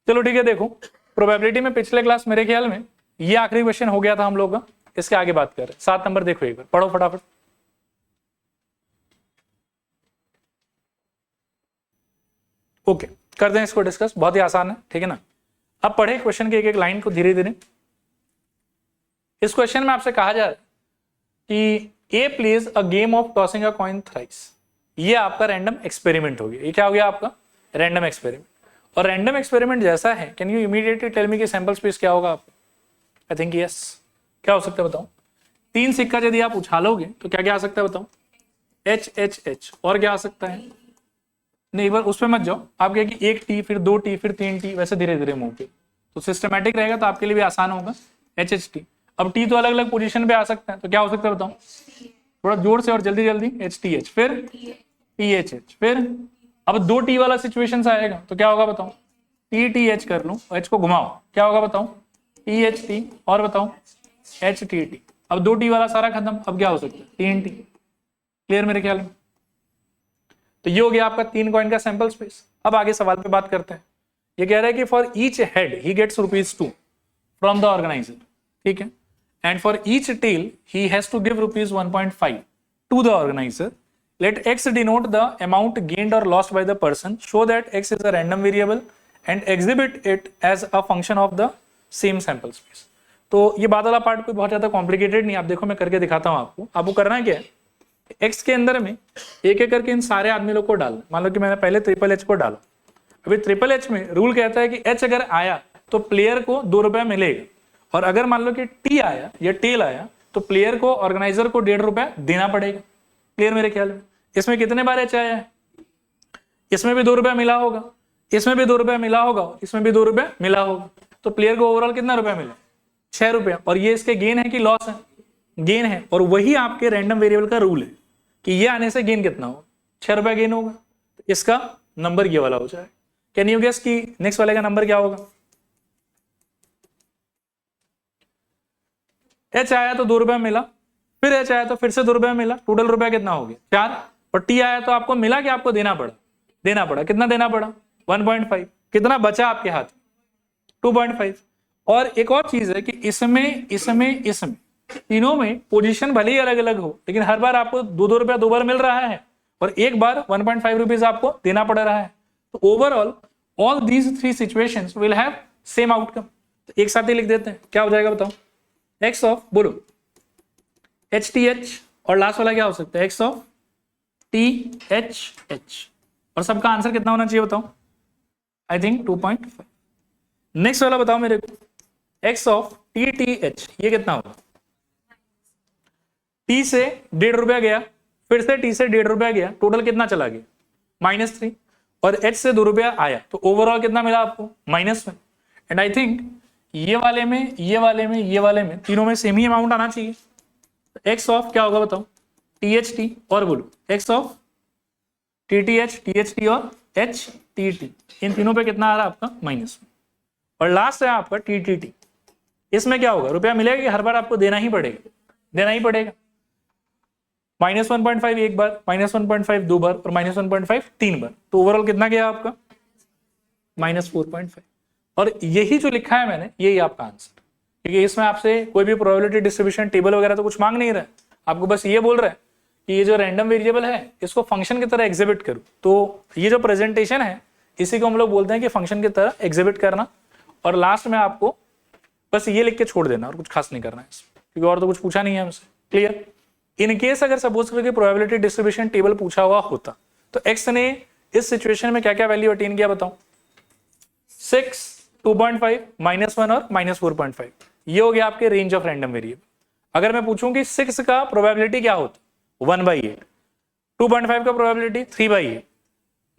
चलो ठीक है, देखो प्रोबेबिलिटी में पिछले क्लास मेरे ख्याल में ये आखिरी क्वेश्चन हो गया था हम लोग का, इसके आगे बात कर रहे हैं। 7 नंबर देखो, एक बार पढ़ो फटाफट। ओके, कर दें इसको डिस्कस, बहुत ही आसान है, ठीक है ना। अब पढ़े क्वेश्चन के एक एक लाइन को धीरे धीरे। इस क्वेश्चन में आपसे कहा जा रहा है कि a plays a game of tossing a coin thrice. ये आपका रैंडम एक्सपेरिमेंट हो गया। ये क्या हो गया आपका? Random experiment. और रैंडम एक्सपेरिमेंट जैसा है, can you immediately tell me कि सैंपल स्पेस क्या होगा आपका? I think yes. क्या हो सकता है बताओ? 3 सिक्का यदि आप उछालोगे तो क्या क्या आ सकता है बताओ? H H H. और क्या आ सकता है? नहीं, बार उस पर मत जाओ, आप क्या कि 1 टी, फिर 2 टी, फिर 3 टी, वैसे धीरे धीरे मूव पे, तो सिस्टमैटिक रहेगा, तो आपके लिए भी आसान होगा। H H T. अब टी तो अलग अलग पोजीशन पे आ सकता है, तो क्या हो सकता है बताओ? थोड़ा जोर से और जल्दी जल्दी। एच टी एच, फिर टी एच एच, फिर अब 2 टी वाला सिचुएशन आएगा तो क्या होगा बताओ? टी टी एच कर लूं, एच को घुमाओ, क्या होगा बताओ? टी एच टी, और बताओ एच टी टी। अब 2 टी वाला सारा खत्म, अब क्या हो सकता है? तीन टी। क्लियर मेरे ख्याल में? तो ये हो गया आपका 3 कॉइन का सैंपल स्पेस। अब आगे सवाल पे बात करते हैं। ये कह रहा है कि for each head he gets ₹2 from the organiser, ठीक है, and for each tail he has to give ₹1.5 to the organiser. Let x denote the amount gained or lost by the person. Show that x is a random variable and exhibit it as a function of the same sample space. तो ये बाद वाला part कोई बहुत ज्यादा complicated नहीं, आप देखो मैं करके दिखाता हूँ आपको। आपको करना है क्या है, x के अंदर में एक एक करके इन सारे आदमी लोग को डाल। मान लो कि मैंने पहले ट्रिपल एच को डाला। अभी ट्रिपल एच में रूल कहता है कि एच अगर आया तो प्लेयर को ₹2 मिलेगा, और अगर मान लो कि टी आया या टेल आया तो प्लेयर को, ऑर्गेनाइजर को ₹1.5 देना पड़ेगा। क्लियर मेरे ख्याल में? इसमें कितने बार एच आया है? इसमें भी ₹2 मिला होगा, इसमें भी ₹2 मिला होगा, इसमें भी ₹2 मिला होगा, तो प्लेयर को ओवरऑल कितना रुपया मिला? ₹6। और ये इसके गेन है कि लॉस है? गेन है। और वही आपके रैंडम वेरिएबल का रूल है कि ये आने से गेन कितना होगा? ₹6 गेन होगा। तो इसका नंबर ये वाला हो जाएगा। कैन यू गेस कि नेक्स्ट वाले का नंबर क्या होगा? एच आया तो ₹2 मिला, फिर एच आया तो फिर से ₹2 मिला, टोटल रुपया कितना हो गया? 4। और टी आया तो आपको मिला कि आपको देना पड़ा? देना पड़ा। कितना देना पड़ा? 1.5। कितना बचा आपके हाथ? 2.5। और एक और चीज है कि इसमें तीनों में पोजीशन भले ही अलग अलग हो, लेकिन हर बार आपको ₹2 2 बार मिल रहा है, और एक बार 1.5 रुपीज आपको देना पड़ रहा है। तो overall all these 3 situations will have same outcome. तो एक साथ ही लिख देते हैं, क्या हो जाएगा बताओ? एक्स ऑफ, बोलो, एच टी एच, और लास्ट वाला क्या हो सकता है? X of T H H. और सबका आंसर कितना होना चाहिए बताओ? I think 2.5। नेक्स्ट वाला बताओ मेरे को, x of T T H, ये कितना होगा? टी से ₹1.5 गया, फिर से टी से ₹1.5 गया, टोटल कितना चला गया? -3। और एच से ₹2 आया, तो ओवरऑल कितना मिला आपको? -1। एंड आई थिंक ये वाले में तीनों में सेम ही अमाउंट आना चाहिए। एक्स ऑफ क्या होगा बताओ? टी एच टी, और बोलो x of T T H T और एच टी टी, इन तीनों पे कितना आ रहा है आपका? -1। और लास्ट है आपका टी टी टी। इसमें क्या होगा? रुपया मिलेगा कि हर बार आपको देना ही पड़ेगा? देना ही पड़ेगा। -1.5 एक बार, -1.5 2 बार, और -1.5 3 बार, तो ओवरऑल कितना गया आपका? -4.5। और यही जो लिखा है मैंने, यही आपका आंसर। क्योंकि इसमें आपसे कोई भी प्रोबेबिलिटी डिस्ट्रीब्यूशन टेबल वगैरह तो कुछ मांग नहीं रहा है, आपको बस ये बोल रहा है कि ये जो रैंडम वेरिएबल है इसको फंक्शन की तरह एग्जिबिट करो। तो ये जो प्रेजेंटेशन है इसी को हम लोग बोलते हैं कि फंक्शन की तरह एग्जिबिट करना। और लास्ट में आपको बस ये लिख के छोड़ देना, और कुछ खास नहीं करना है इसमें, क्योंकि और तो कुछ पूछा नहीं है हमसे। क्लियर? इन केस अगर सपोज करके प्रोबेबिलिटी डिस्ट्रीब्यूशन टेबल पूछा हुआ होता तो एक्स ने इस सिचुएशन में क्या क्या वैल्यू अटेन किया बताओ? 6, 2.5, -1 और -4.5। ये हो गया आपके रेंज ऑफ रैंडम वेरिएबल। अगर मैं पूछूं कि 6 का प्रोबेबिलिटी क्या होता? 1/8। 2.5 का प्रोबेबिलिटी 3/8।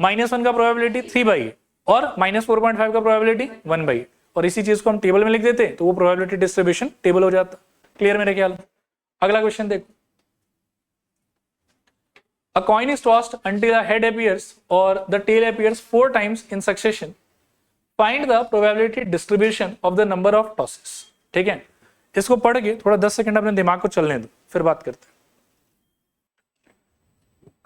-1 का प्रोबेबिलिटी 3/8, और -4.5 का प्रोबेबिलिटी 1/8। और इसी चीज को हम टेबल में लिख देते तो वो प्रोबेबिलिटी डिस्ट्रीब्यूशन टेबल हो जाता। क्लियर मेरे ख्याल? अगला क्वेश्चन देखो। A coin is tossed until a head appears or the tail appears 4 times in succession. Find the probability distribution of the number of tosses. ठीक है, इसको पढ़ के थोड़ा 10 सेकंड अपने दिमाग को चलने दो, फिर बात करते हैं।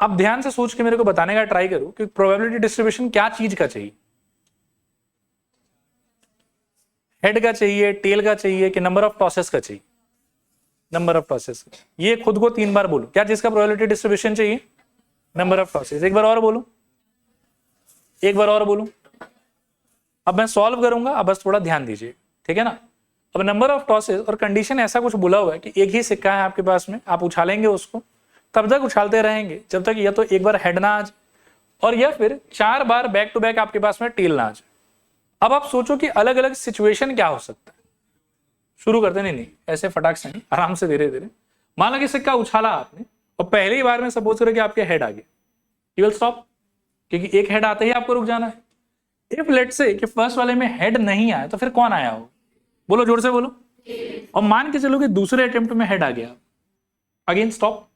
आप ध्यान से सोच के मेरे को बताने का ट्राई करो कि प्रोबेबिलिटी डिस्ट्रीब्यूशन क्या चीज का चाहिए। हेड का चाहिए, टेल का चाहिए, कि नंबर ऑफ टॉसेस का चाहिए? Number of tosses. ये खुद को 3 बार बोलो, क्या चीज का प्रोबेबिलिटी डिस्ट्रीब्यूशन चाहिए? Number of tosses. एक बार और बोलो, एक बार और बोलो। अब मैं सॉल्व करूंगा, अब बस थोड़ा ध्यान दीजिए, ठीक है ना। अब नंबर ऑफ टॉसेस और कंडीशन ऐसा कुछ बोला हुआ है कि एक ही सिक्का है आपके पास में, आप उछालेंगे उसको, तब तक उछालते रहेंगे जब तक या तो एक बार हेड ना आ जाए और या फिर 4 बार बैक टू बैक आपके पास में टेल ना आ जाए। अब आप सोचो कि अलग अलग सिचुएशन क्या हो सकता है। शुरू करते नहीं ऐसे फटाक से, आराम से धीरे धीरे। मान लो कि सिक्का उछाला आपने और पहली ही बार में सपोज करो कि आपके हेड आ गया, यू विल स्टॉप, क्योंकि एक हेड आते ही आपको रुक जाना है। इफ लेट्स से कि फर्स्ट वाले में हेड नहीं आया तो फिर कौन आया हो? बोलो, जोर से बोलो। और मान के चलो कि दूसरे अटेम्प्ट में हेड आ गया, अगेन स्टॉप।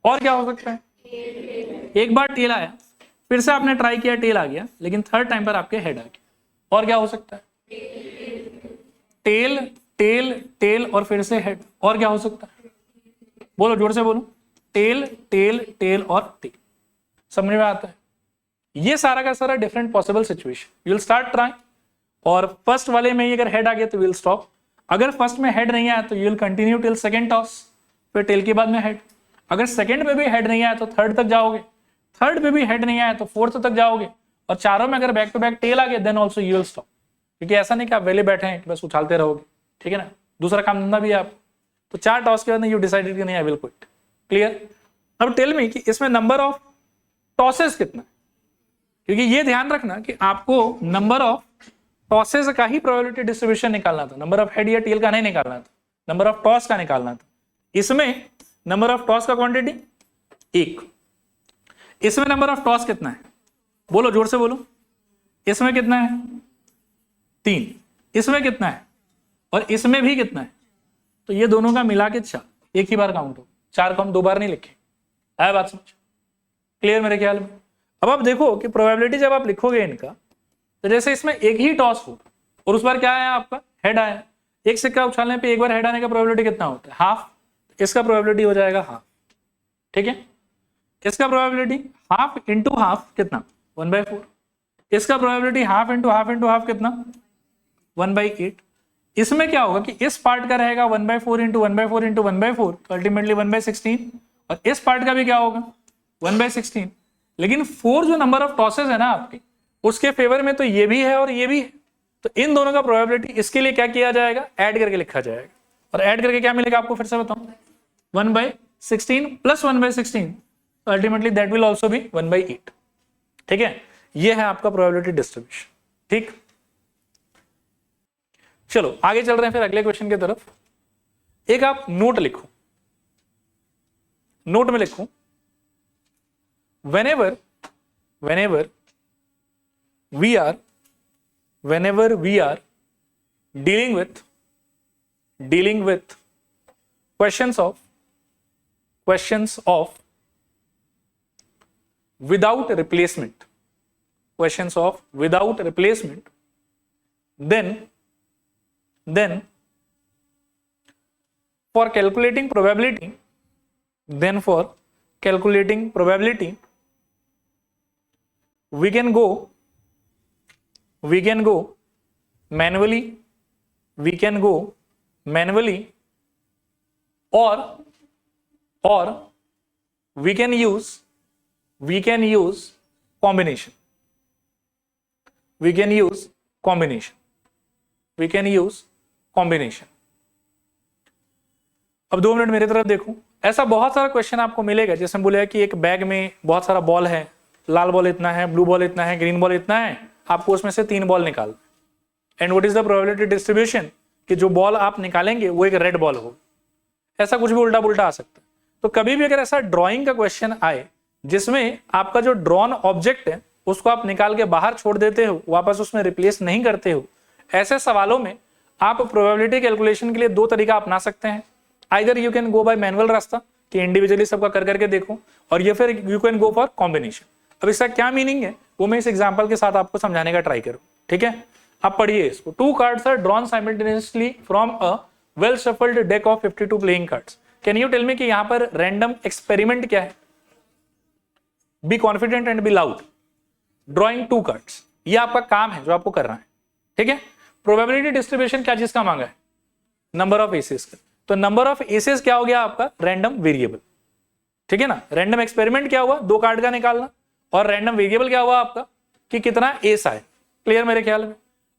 और क्या हो सकता है? एक बार टेल आया, फिर से आपने ट्राई किया, टेल आ गया, लेकिन थर्ड टाइम पर आपके हेड आ गया। और क्या हो सकता है? टेल टेल टेल और फिर से हेड। और क्या हो सकता है? बोलो, जोर से बोलो। टेल टेल टेल और टेल। समझ में आता है? ये सारा का सारा different possible situation. You will start try, और फर्स्ट वाले में अगर हेड आ गया तो विल स्टॉप। अगर फर्स्ट में हेड नहीं आया तो you will continue till second toss, फिर टेल के बाद में हेड। अगर सेकंड पे भी हेड नहीं आया तो थर्ड तक जाओगे, थर्ड पे भी हेड नहीं आया तो फोर्थ तक जाओगे, और चारों में अगर बैक टू बैक टेल आ गया then also you will stop. क्योंकि ऐसा नहीं कि आप वेले बैठे हैं कि बस उछालते रहोगे, ठीक है ना, दूसरा काम धंधा भी है आप। तो 4 टॉस के बाद यू डिसाइडेड कि नहीं आई विल क्विट। क्लियर? अब टेल मी कि इसमें नंबर ऑफ टॉसेस कितना है, क्योंकि ये ध्यान रखना कि आपको नंबर ऑफ टॉसेस का ही प्रोबेबिलिटी डिस्ट्रीब्यूशन निकालना था, नंबर ऑफ हेड या टेल का नहीं निकालना था, नंबर ऑफ टॉस का निकालना था। इसमें नंबर ऑफ टॉस का क्वांटिटी 1, इसमें नंबर ऑफ टॉस कितना है? बोलो, जोर से बोलो। इसमें कितना है? 3। इसमें कितना है? और इसमें भी कितना है? तो ये दोनों का मिला के 4, एक ही बार काउंट हो। 4 को हम 2 बार नहीं लिखे। आया बात समझ? क्लियर मेरे ख्याल में? अब आप देखो कि प्रोबेबिलिटी जब आप लिखोगे इनका, तो जैसे इसमें एक ही टॉस हो और उस बार क्या आया आपका? हेड आया। एक सिक्का उछालने पे एक बार हेड आने का प्रोबेबिलिटी कितना होता है? हाफ। इसका प्रोबेबिलिटी हो जाएगा हाफ, ठीक है। इसका प्रोबेबिलिटी हाफ इंटू हाफ कितना? 1/4। इसका probability half into half into half कितना? 1/8। इसमें क्या होगा कि इस पार्ट का रहेगा 1/4 इंटू 1/4 इंटू 1/4, तो अल्टीमेटली 1/16। और इस पार्ट का भी क्या होगा? 1/16। लेकिन 4 जो नंबर ऑफ टॉसेस है ना आपकी, उसके फेवर में तो ये भी है और ये भी है, तो इन दोनों का प्रोबेबिलिटी इसके लिए क्या किया जाएगा? ऐड करके लिखा जाएगा। और ऐड करके क्या मिलेगा आपको? फिर से बताऊं, 1/16 प्लस 1/16, तो ultimately that will also be 1/8। ठीक है, ये है आपका प्रोबेबिलिटी डिस्ट्रीब्यूशन। ठीक, चलो आगे चल रहे हैं फिर अगले क्वेश्चन की तरफ। एक आप नोट लिखो, नोट में लिखो, whenever we are dealing with questions of without replacement, then for calculating probability, we can go manually, or we can use combination. अब 2 मिनट मेरी तरफ देखो। ऐसा बहुत सारा क्वेश्चन आपको मिलेगा जिसमें बोलेगा कि एक बैग में बहुत सारा बॉल है, लाल बॉल इतना है, ब्लू बॉल इतना है, ग्रीन बॉल इतना है, आपको उसमें से 3 बॉल निकाल, and what is the probability distribution कि जो बॉल आप निकालेंगे वो एक रेड बॉल हो। ऐसा कुछ भी उल्टा पुल्टा आ सकता है। तो कभी भी अगर ऐसा ड्रॉइंग का क्वेश्चन आए जिसमें आपका जो ड्रॉन ऑब्जेक्ट है उसको आप निकाल के बाहर छोड़ देते हो, वापस उसमें रिप्लेस नहीं करते हो, ऐसे सवालों में आप प्रोबेबिलिटी कैलकुलेशन के लिए 2 तरीका अपना सकते हैं। Either you can go bye manual रास्ता कि इंडिविजुअली सबका कर करके देखो, और ये फिर you can go for combination. अब इसका क्या मीनिंग है वो मैं इस एग्जांपल के साथ आपको समझाने का ट्राई करूं। ठीक है, आप पढ़िए इसको। 2 cards are drawn simultaneously from a well shuffled deck of 52 playing cards. Can you tell me कि यहां पर रैंडम एक्सपेरिमेंट क्या है? Be confident and be loud. Drawing 2 cards, ये आपका काम है जो आपको करना है। ठीक है, प्रोबेबिलिटी डिस्ट्रीब्यूशन क्या चीज का मांगा है? नंबर ऑफ एसेस का। तो नंबर ऑफ एसेस क्या हो गया आपका? रैंडम वेरिएबल, ठीक है ना। रैंडम एक्सपेरिमेंट क्या हुआ? 2 कार्ड का निकालना, और रैंडम वेरिएबल क्या हुआ आपका कि कितना एस आए। क्लियर मेरे ख्याल में।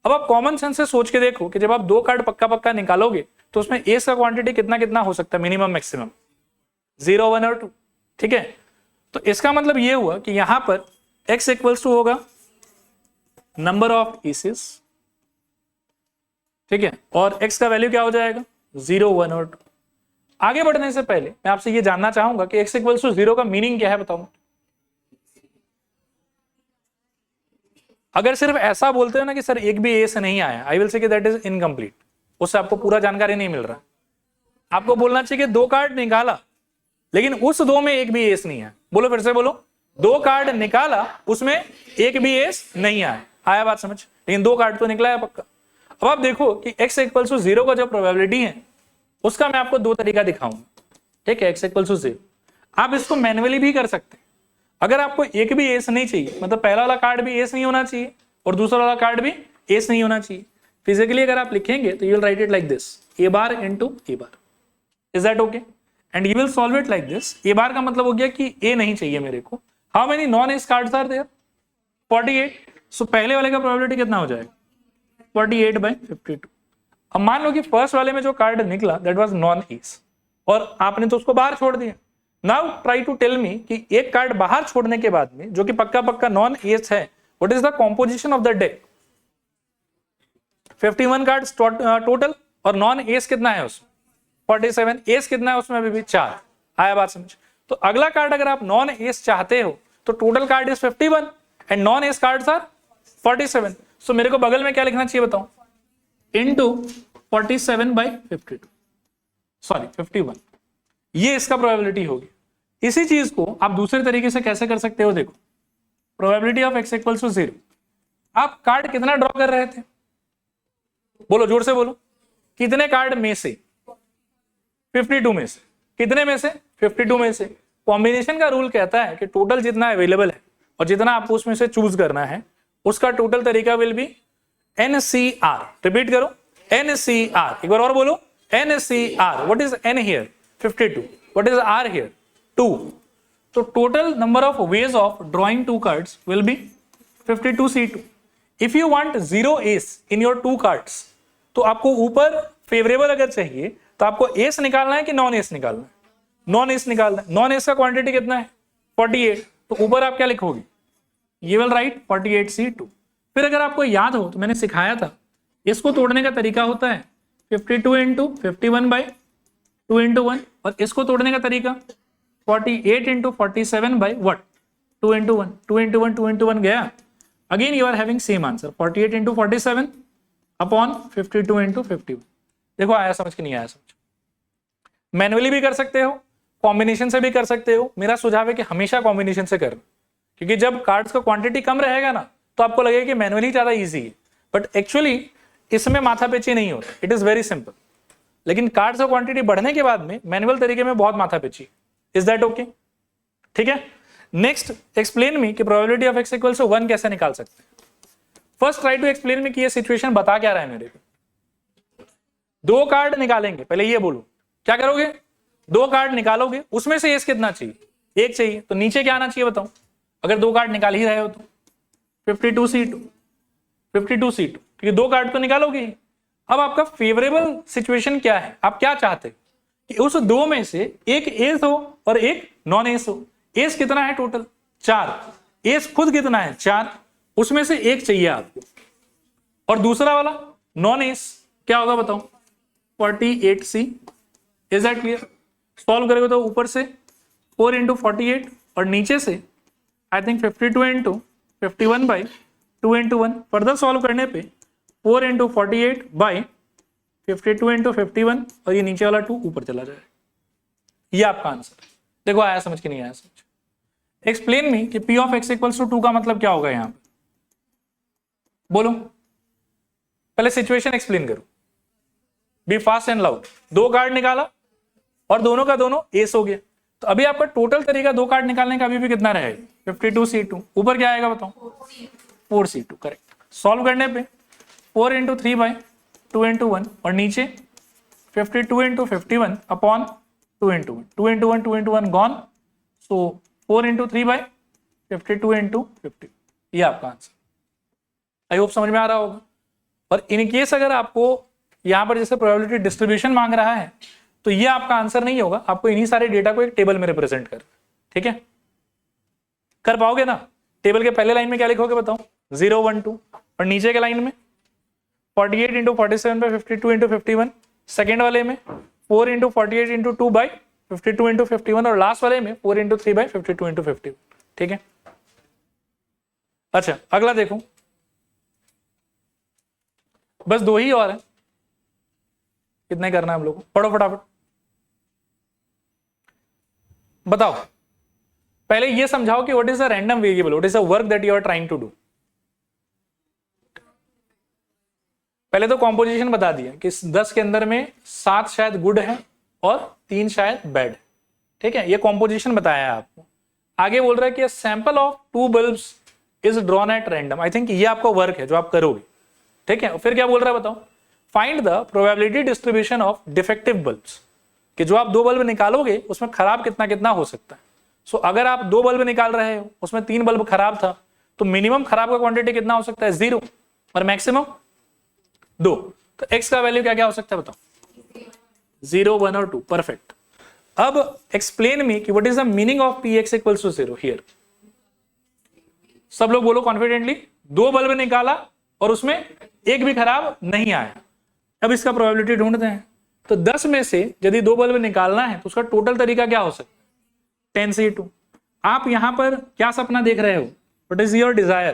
अब आप कॉमन सेंस से सोच के देखो कि जब आप 2 कार्ड पक्का पक्का निकालोगे तो उसमें एस का क्वांटिटी कितना कितना हो सकता है? मिनिमम मैक्सिमम 0, 1 और 2, ठीक है। तो इसका मतलब ये हुआ कि यहां पर x इक्वल्स टू होगा नंबर ऑफ एसेस, ठीक है, और x का वैल्यू क्या हो जाएगा? 0, 1 और 2। आगे बढ़ने से पहले मैं आपसे ये जानना चाहूंगा कि x इक्वल्स टू 0 का मीनिंग क्या है, बताऊं। अगर सिर्फ ऐसा बोलते हो ना कि सर एक भी ए से नहीं आया, आई विल से कि दैट इज इनकम्प्लीट, उससे आपको पूरा जानकारी नहीं मिल रहा। आपको बोलना चाहिए कि 2 कार्ड निकाला लेकिन उस 2 में एक भी एस नहीं है। बोलो, फिर से बोलो। 2 कार्ड निकाला, उसमें एक भी एस नहीं आया। आया बात समझ? लेकिन 2 कार्ड तो निकला है पक्का। अब आप देखो कि x इक्वल्स टू 0 का जो प्रोबेबिलिटी है उसका मैं आपको 2 तरीका दिखाऊंगा, ठीक है। x इक्वल्स टू 0 आप इसको मैन्युअली भी कर सकते हैं। अगर आपको एक भी एस नहीं चाहिए, मतलब पहला वाला कार्ड भी एस नहीं होना चाहिए और दूसरा वाला कार्ड भी एस नहीं होना चाहिए, फिजिकली अगर आप लिखेंगे तो you will write it like this, a bar into a bar. Is that okay? And you will solve it like this. A bar का मतलब हो गया कि ए नहीं चाहिए मेरे को। How many non ace cards are there? 48। So पहले वाले का प्रोबेबिलिटी कितना हो जाएगा? 48/52। अब मान लो कि फर्स्ट वाले में जो कार्ड निकला दैट वाज नॉन एस और आपने तो उसको बाहर छोड़ दिया। Now try to tell me कि एक कार्ड बाहर छोड़ने के बाद में जो कि पक्का पक्का नॉन एस है, what is the composition of the deck? 51 cards total और नॉन एस कितना है उसमें? 47। एस कितना है उसमें? अभी भी 4। आया बात समझ? तो अगला कार्ड अगर आप नॉन एस चाहते हो तो total card is 51 and non ace cards are 47। So मेरे को बगल में क्या लिखना चाहिए बताओ? Into 47/52, sorry 51। ये इसका प्रोबेबिलिटी होगी। इसी चीज को आप दूसरे तरीके से कैसे कर सकते हो? देखो, probability of x equals to 0। आप कार्ड कितना ड्रॉ कर रहे थे? बोलो, जोर से बोलो। कितने कार्ड में से? 52 में से। कितने में से? 52 में से। कॉम्बिनेशन का रूल कहता है कि टोटल जितना अवेलेबल है और जितना आपको उसमें से चूज करना है उसका टोटल तरीका विल बी NCR। रिपीट करो, NCR। एक बार और बोलो, NCR। What is N here? 52। What is R here? 2. So total number of ways of drawing 2 cards will be 52C2. If you want 0 ace in your 2 cards, तो आपको ऊपर favourable अगर चाहिए तो आपको एस निकालना है कि नॉन एस निकालना है? नॉन एस निकालना है। नॉन एस का क्वांटिटी कितना है? 48। तो ऊपर आप क्या लिखोगे? You will write 48C2। फिर अगर आपको याद हो तो मैंने सिखाया था, इसको तोड़ने का तरीका होता है 52 इंटू 51/2 इंटू 1, और इसको तोड़ने का तरीका 48 into 47/what? 2 into 1, 2 into 1, 2 into 1 गया। Again you are having same answer 48 into 47 upon 52 into 51। देखो, आया समझ कि नहीं आया समझ? मैनुअली भी कर सकते हो, कॉम्बिनेशन से भी कर सकते हो। मेरा सुझाव है कि हमेशा कॉम्बिनेशन से करना, क्योंकि जब कार्ड्स का क्वांटिटी कम रहेगा ना तो आपको लगेगा कि मैनुअली ज्यादा इजी है, बट एक्चुअली इसमें माथापेची नहीं होता। It is very simple. लेकिन कार्ड्स का क्वांटिटी बढ़ने के बाद में मैनुअल तरीके में बहुत माथापेची। Is that okay? ठीक है। नेक्स्ट, एक्सप्लेन मी कि probability of x equals to 1 कैसे निकाल सकते हैं। First try to explain me कि ये सिचुएशन बता क्या रहा है मेरे को। 2 कार्ड निकालेंगे, पहले ये बोलो क्या करोगे? 2 कार्ड निकालोगे, उसमें से एस कितना चाहिए? 1 चाहिए। तो नीचे क्या आना चाहिए बताओ? अगर 2 कार्ड निकाल ही रहे हो तो 52C2, 52C2, क्योंकि 2 कार्ड तो निकालोगे ही। अब आपका फेवरेबल सिचुएशन क्या है? आप क्या चाहते हैं कि उस 2 में से एक एस हो और एक नॉन एस हो। एस कितना है टोटल? 4। एस खुद कितना है? 4। उसमें से एक चाहिए आपको, और दूसरा वाला नॉन एस क्या होगा बताओ? 48C। Is that clear? Solve करेंगे तो ऊपर से 4 इंटू 48 और नीचे से I think 52 into 51/2 into 1। Further solve करने पे 4 इंटू 48/52 इंटू 51 और ये नीचे वाला 2 ऊपर चला जाएगा। ये आपका आंसर। देखो, आया समझ कि नहीं आया समझ? एक्सप्लेन मी कि P of x equals to 2 का मतलब क्या होगा यहां पे? बोलो, पहले सिचुएशन एक्सप्लेन करो। Be fast and loud. 2 card निकाला और दोनों का दोनों एस हो गया। तो अभी आपका टोटल तरीका 2 कार्ड निकालने का अभी भी कितना रहेगा? 52C2। ऊपर क्या आएगा बताओ? 4C2। करेक्ट। सॉल्व करने पे 4 इंटू 3 बाई 2 इंटू 1 और नीचे 52 into 51 upon 2 into 1, 2 into 1 2 into 1 gone, so 4 into 3 by 52 into 50, ये आपका आंसर। आई होप समझ में आ रहा होगा। और इन केस अगर आपको यहाँ पर जैसे प्रोबेबिलिटी डिस्ट्रीब्यूशन मांग रहा है तो ये आपका आंसर नहीं होगा, आपको इन्हीं सारे डेटा को एक टेबल में रिप्रेजेंट कर, ठीक है, कर पाओगे ना। टेबल के पहले लाइन में क्या लिखोगे बताओ, 0 1 2, और नीचे के लाइन में 48 इंटू 47 बाई 52 इंटू 51, सेकेंड वाले में 4 इंटू 48 इंटू 2 बाई 52 इंटू 51, और लास्ट वाले में 4 इंटू 3 बाई 52 इंटू 51, ठीक है। अच्छा अगला देखो, बस 2 ही और है, कितने करना है हम लोग को, पढ़ो फटाफट बताओ। पहले ये समझाओ कि what is the random variable, what is the work that you are trying to do. पहले तो कॉम्पोजिशन बता दिया कि 10 के अंदर में 7 शायद गुड है और 3 शायद बैड, ठीक है, ये कॉम्पोजिशन बताया है आपको। आगे बोल रहा है कि sample of 2 bulbs is drawn at random, I think ये आपका वर्क है जो आप करोगे, ठीक है। फिर क्या बोल रहा है बताओ, find the probability distribution of defective bulbs, कि जो आप 2 बल्ब निकालोगे उसमें खराब कितना कितना हो सकता है। सो अगर आप 2 बल्ब निकाल रहे हो उसमें 3 बल्ब खराब था तो मिनिमम खराब का क्वांटिटी कितना हो सकता है, 0, और मैक्सिमम 2, तो x का वैल्यू क्या क्या हो सकता है बताओ, 0 1 और 2, परफेक्ट। अब एक्सप्लेन मी कि what is the meaning of px equals to 0 here. सब लोग बोलो कॉन्फिडेंटली, 2 बल्ब निकाला और उसमें एक भी खराब नहीं आया। अब इसका प्रोबेबिलिटी ढूंढते हैं, तो 10 में से यदि 2 बल्ब निकालना है तो उसका टोटल तरीका क्या हो सकता है, 10c2। आप यहां पर क्या सपना देख रहे हो, व्हाट इज योर डिजायर,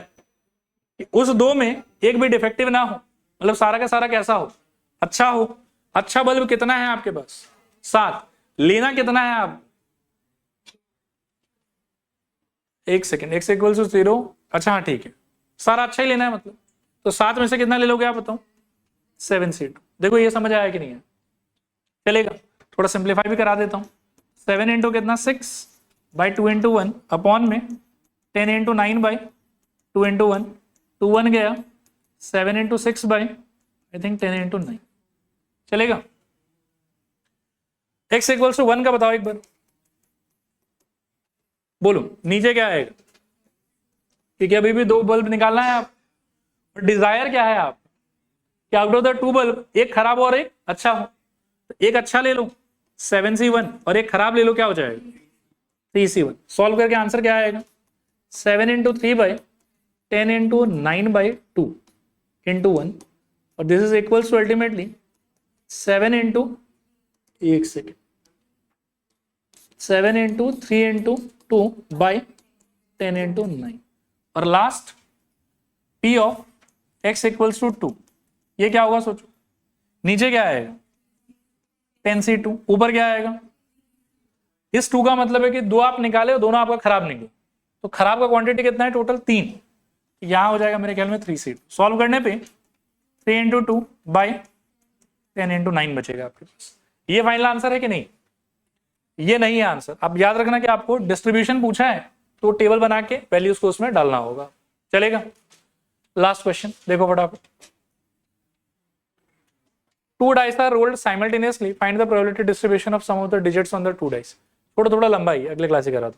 कि उस 2 में एक भी डिफेक्टिव ना हो, मतलब सारा का सारा कैसा हो, अच्छा हो। अच्छा बल्ब कितना है आपके पास, 7, लेना कितना है आप, एक सेकेंड, x इक्वल टू 0, अच्छा हाँ ठीक है, सारा अच्छा ही लेना है मतलब, तो 7 में से कितना ले लोगे आप बताओ, 7c2। देखो ये समझ आया कि नहीं है, चलेगा, थोड़ा सिंप्लीफाई भी करा देता हूं। 7 इंटू कितना 6 बाई 2 इंटू 1 अपॉन में 10 इंटू 9 बाई 2 इंटू 1, 2 1 गया, 7 into 6 by I think 10 into 9, चलेगा। x इक्वल्स टू 1 का बताओ एक बार, बोलो नीचे क्या आएगा, क्योंकि अभी भी 2 बल्ब निकालना है आप, डिजायर क्या है आप कि आउट ऑफ द 2 बल्ब एक खराब और एक अच्छा हो, तो एक अच्छा ले लो 7c1 और एक खराब ले लो, क्या हो जाएगा 3c1। सॉल्व करके आंसर क्या आएगा, 7 into 3 by 10 into 9 by 2 into 1, और this is equals to ultimately 7 into, एक second, 7 into 3 into 2 by 10 into 9, और last p of x equals to 2, ये क्या होगा सोचो, नीचे क्या आएगा 10c2, ऊपर क्या आएगा, इस 2 का मतलब है कि 2 आप निकाले और दोनों आपका खराब निकले, तो खराब का क्वांटिटी कितना है टोटल 3, यहां हो जाएगा मेरे ख्याल में 3c2। सॉल्व करने पे 3 इंटू 2 बाई 10 इंटू 9 बचेगा आपके पास। ये फाइनल आंसर है कि नहीं, ये नहीं है आंसर। आप याद रखना कि आपको डिस्ट्रीब्यूशन पूछा है तो टेबल बना के वैल्यूज को उसमें डालना होगा, चलेगा। लास्ट क्वेश्चन देखो फटाफट, 2 dice are rolled simultaneously, find the probability distribution of some of the digits on the 2 dice। थोड़ा थोड़ा लंबा ही, अगले क्लास ही करा दो।